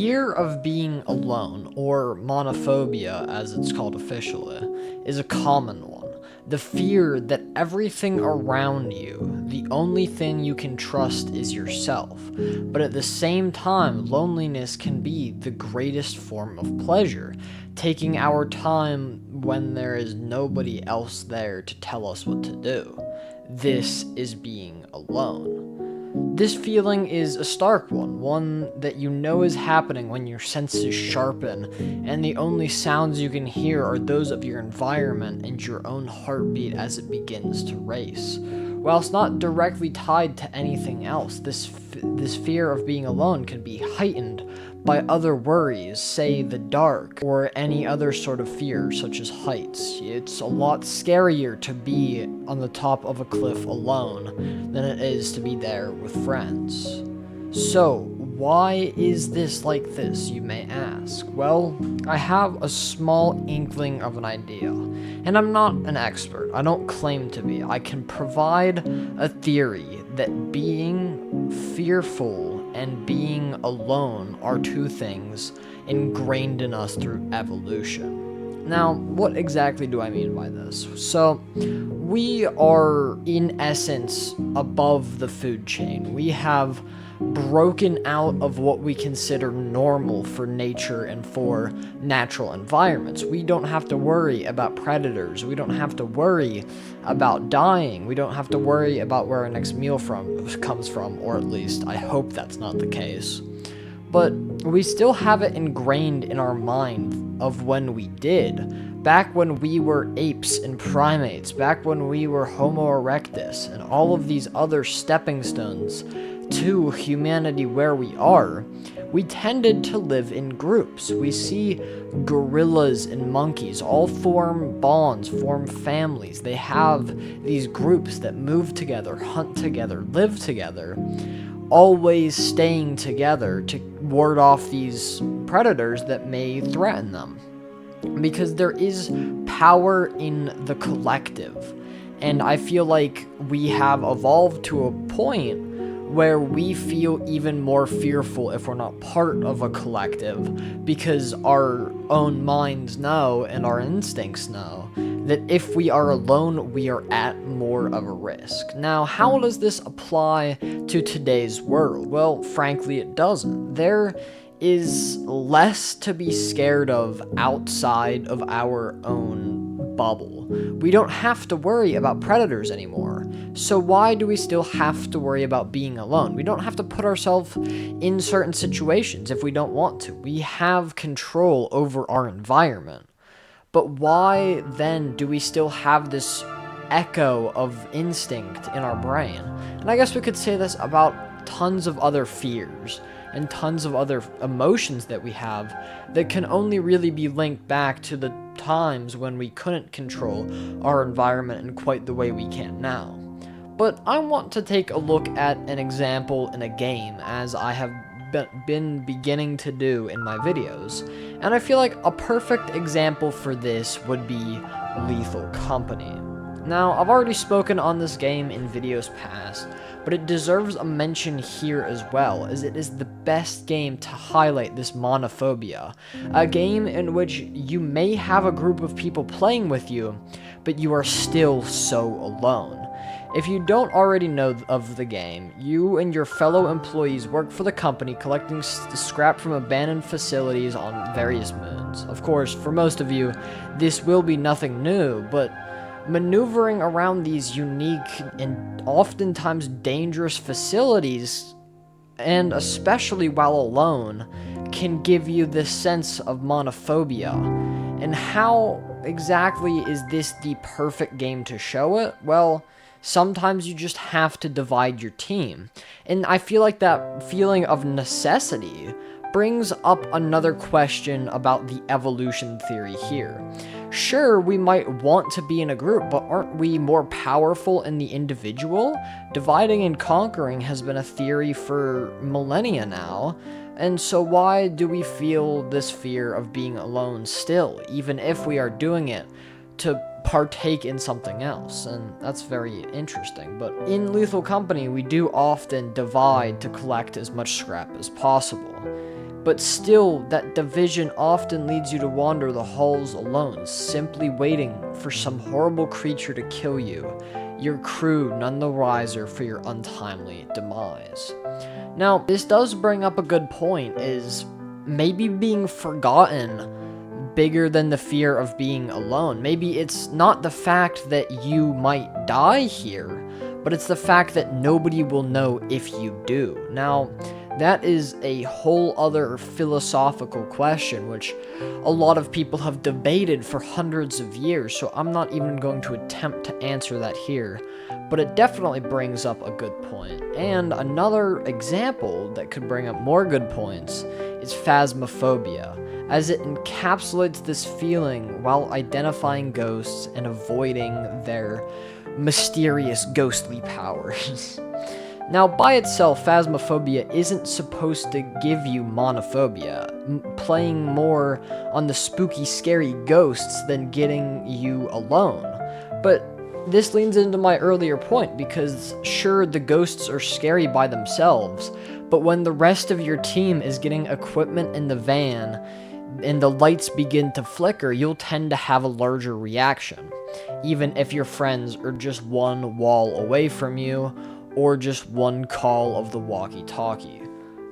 fear of being alone, or monophobia as it's called officially, is a common one. The fear that everything around you, the only thing you can trust is yourself. But at the same time, loneliness can be the greatest form of pleasure, taking our time when there is nobody else there to tell us what to do. This is being alone. This feeling is a stark one that you know is happening when your senses sharpen, and the only sounds you can hear are those of your environment and your own heartbeat as it begins to race. Whilst not directly tied to anything else, this fear of being alone can be heightened by other worries, say the dark, or any other sort of fear, such as heights. It's a lot scarier to be on the top of a cliff alone than it is to be there with friends. So, why is this like this, you may ask? Well, I have a small inkling of an idea, and I'm not an expert. I don't claim to be. I can provide a theory that being fearful and being alone are two things ingrained in us through evolution. Now, what exactly do I mean by this? So, we are, in essence, above the food chain. We have broken out of what we consider normal for nature and for natural environments. We don't have to worry about predators. We don't have to worry about dying. We don't have to worry about where our next meal comes from, or at least I hope that's not the case. But we still have it ingrained in our mind of when we did. Back when we were apes and primates, back when we were Homo erectus, and all of these other stepping stones to humanity where we are, we tended to live in groups. We see gorillas and monkeys all form bonds, form families. They have these groups that move together, hunt together, live together, always staying together to ward off these predators that may threaten them. Because there is power in the collective. And I feel like we have evolved to a point where we feel even more fearful if we're not part of a collective, because our own minds know and our instincts know that if we are alone, we are at more of a risk. Now, how does this apply to today's world? Well, frankly, it doesn't. There is less to be scared of outside of our own bubble. We don't have to worry about predators anymore. So why do we still have to worry about being alone? We don't have to put ourselves in certain situations if we don't want to. We have control over our environment. But why then do we still have this echo of instinct in our brain? And I guess we could say this about tons of other fears and tons of other emotions that we have that can only really be linked back to the times when we couldn't control our environment in quite the way we can now. But I want to take a look at an example in a game, as I have been beginning to do in my videos, and I feel like a perfect example for this would be Lethal Company. Now, I've already spoken on this game in videos past, but it deserves a mention here as well, as it is the best game to highlight this monophobia. A game in which you may have a group of people playing with you, but you are still so alone. If you don't already know of the game, you and your fellow employees work for the company collecting scrap from abandoned facilities on various moons. Of course, for most of you, this will be nothing new, but maneuvering around these unique and oftentimes dangerous facilities, and especially while alone, can give you this sense of monophobia. And how exactly is this the perfect game to show it? Well, sometimes you just have to divide your team. And I feel like that feeling of necessity brings up another question about the evolution theory here. Sure, we might want to be in a group, but aren't we more powerful in the individual? Dividing and conquering has been a theory for millennia now, and so why do we feel this fear of being alone still, even if we are doing it to partake in something else? And that's very interesting. But in Lethal Company, we do often divide to collect as much scrap as possible. But still, that division often leads you to wander the halls alone, simply waiting for some horrible creature to kill you, your crew none the wiser for your untimely demise. Now, this does bring up a good point, is maybe being forgotten bigger than the fear of being alone. Maybe it's not the fact that you might die here, but it's the fact that nobody will know if you do. Now, that is a whole other philosophical question, which a lot of people have debated for hundreds of years, so I'm not even going to attempt to answer that here, but it definitely brings up a good point. And another example that could bring up more good points is phasmophobia, as it encapsulates this feeling while identifying ghosts and avoiding their mysterious ghostly powers. Now, by itself, phasmophobia isn't supposed to give you monophobia, playing more on the spooky, scary ghosts than getting you alone. But this leans into my earlier point, because sure, the ghosts are scary by themselves, but when the rest of your team is getting equipment in the van and the lights begin to flicker, you'll tend to have a larger reaction, even if your friends are just one wall away from you, or just one call of the walkie-talkie.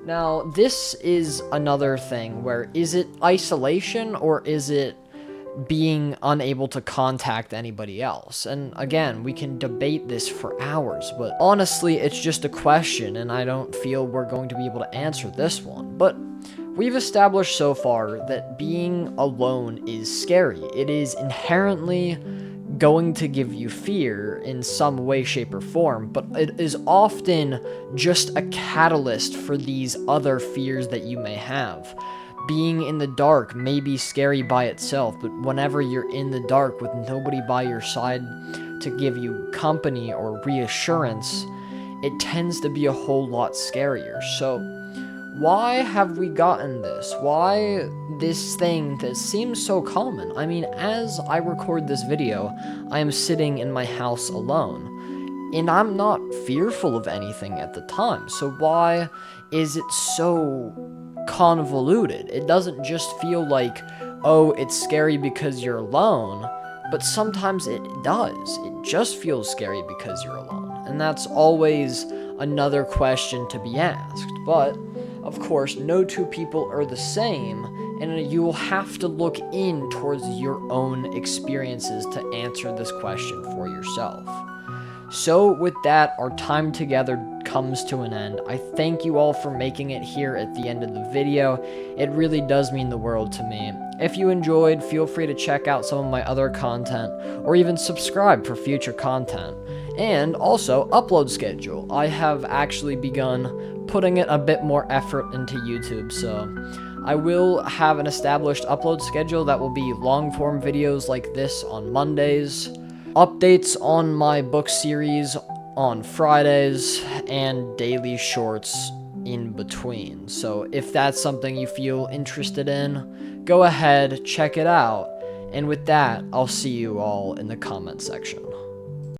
Now, this is another thing where, is it isolation or is it being unable to contact anybody else? And again, we can debate this for hours, but honestly, it's just a question, and I don't feel we're going to be able to answer this one. But we've established so far that being alone is scary. It is inherently going to give you fear in some way, shape, or form, but it is often just a catalyst for these other fears that you may have. Being in the dark may be scary by itself, but whenever you're in the dark with nobody by your side to give you company or reassurance, it tends to be a whole lot scarier. So why have we gotten this? Why this thing that seems so common? I mean, as I record this video, I am sitting in my house alone, and I'm not fearful of anything at the time. So why is it so convoluted? It doesn't just feel like, oh, it's scary because you're alone, but sometimes it does. It just feels scary because you're alone. And that's always another question to be asked. But of course, no two people are the same, and you will have to look in towards your own experiences to answer this question for yourself. So with that, our time together comes to an end. I thank you all for making it here at the end of the video. It really does mean the world to me. If you enjoyed, feel free to check out some of my other content, or even subscribe for future content. And also, upload schedule. I have actually begun putting in a bit more effort into YouTube, so I will have an established upload schedule that will be long-form videos like this on Mondays, updates on my book series on Fridays, and daily shorts in between. So if that's something you feel interested in, go ahead, check it out. And with that, I'll see you all in the comment section.